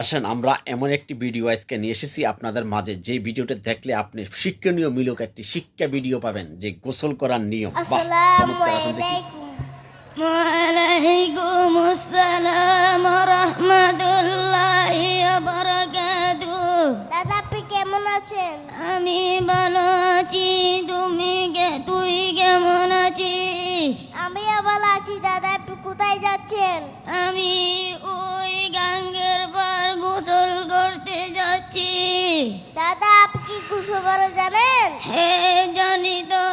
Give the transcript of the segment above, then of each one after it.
আসেন আমরা এমন একটি ভিডিও আজকে নিয়ে এসেছি আপনাদের মাঝে, যে ভিডিওটা দেখলে আপনি শিক্ষণীয় মিলক একটি শিক্ষা ভিডিও পাবেন, যে গোসল করার নিয়ম। বাহ, চমৎকার। আসুন দেখি। ওয়ালাইকুম আসসালাম ওয়া রাহমাতুল্লাহি ওয়া বারাকাতুহু। দাদা আপনি কেমন আছেন? আমি ভালো আছি, তুই কেমন আছিস? আমিও ভালো আছি। দাদা আপনি কোথায় যাচ্ছেন? আমি ওই গাঙ্গের পার গোসল করতে যাচ্ছি। দাদা আপনি কি গোসল করা জানেন? হ্যাঁ জানি তো।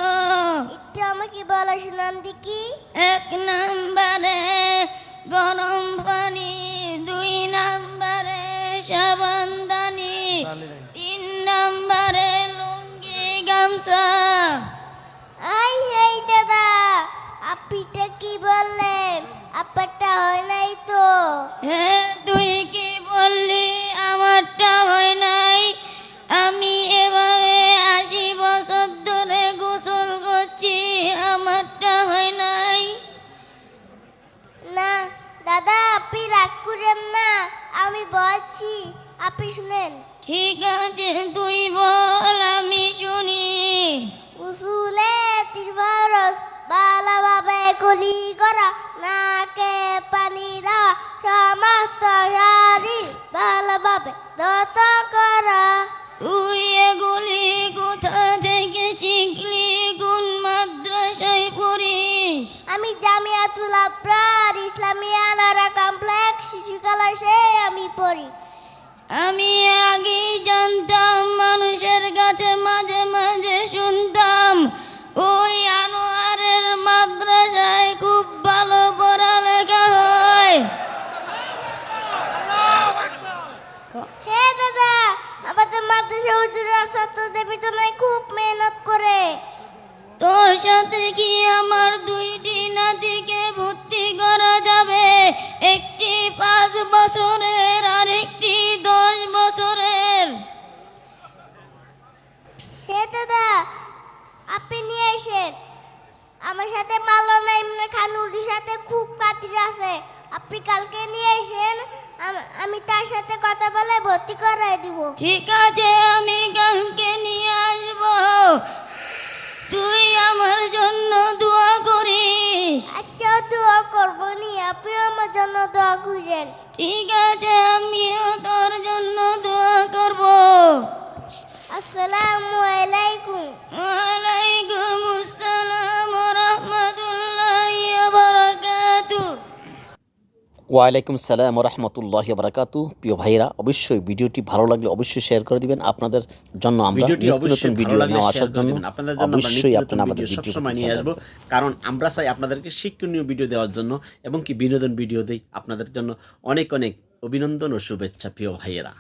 একটু আমাকে বলা শুনান দেখি। 1 নম্বরে গরম পানি, 2 নম্বরে সাবানদানি, 3 নম্বরে লুঙ্গি গামছা। এই দাদা আপনিটা কি বললেন? আপনারটা হয় নাই তো। হ্যাঁ তুই কি বললি? আমারটা হয় নাই। আমি এভাবে 80 বছর ধরে গোসল করছি, আমারটা হয় নাই। না দাদা আপনি রাগ করেন না, আমি বলছি আপনি শুনেন। ঠিক আছে তুই বল, আমি শুনি। উসুলে তিরবারস ভালোভাবে কুলি করা, নাকে পানি দেওয়া, সমস্ত শরীর ভালোভাবে যত করা। তুই এগুলি কোথা থেকে শিখলি? কোন মাদ্রাসায় পড়িস? আমি জামিয়াতুল আবরার ইসলামিয়া আনারা কমপ্লেক্স শিশু কলেজে আমি পড়ি। আমি আগেই জানতাম, মানুষের কাছে মাঝে মাঝে শুনতাম ওই আনোয়ারের মাদ্রাসায় খুব ভালো পড়ালেখা হয়। হ্যাঁ দাদা, আমাদের মাদ্রাসা হুজুরা ছাত্রদের পিছনে খুব মেহনত করে। তোর সাথে কি আমার 2টি নাতিকে ভর্তি করা যাবে? একটি 5 বছরের আর একটি 10 বছরের। হ্যাঁ দাদা আপনি নিয়ে এসেন। আমার সাথে মাওলানা ইমরান খানুর সাথে খুব কাতির আছে। আপনি কালকে নিয়ে এসেন, আমি তার সাথে কথা বলে ভর্তি করাই দিব। ঠিক আছে, আমি কালকে নিয়ে আসবো। তুই আমার জন্য দোয়া করিস। আচ্ছা দোয়া করবো নি, আপনিও আমার জন্য দোয়া করেন। ঠিক আছে, আমিও তোর জন্য দোয়া করব। আসসালামু আলাইকুম। ওয়ালাইকুম আসসালাম ওয়া রাহমাতুল্লাহি ওয়া বারাকাতুহু। ওয়ালাইকুম সালাম ওয়া রাহমাতুল্লাহি ওয়া বারাকাতুহু। প্রিয় ভাইরা, অবশ্যই ভিডিওটি ভালো লাগলে অবশ্যই শেয়ার করে দিবেন। আপনাদের জন্য আমরা নিত্য নতুন ভিডিও নিয়ে আসার জন্য অবশ্যই আপনারা আমাদের ভিডিও সবসময় নিয়ে আসবো, কারণ আমরা চাই আপনাদেরকে শিক্ষণীয় ভিডিও দেওয়ার জন্য এবং কি বিনোদন ভিডিও দেই। আপনাদের জন্য অনেক অনেক অভিনন্দন ও শুভেচ্ছা প্রিয় ভাইয়েরা।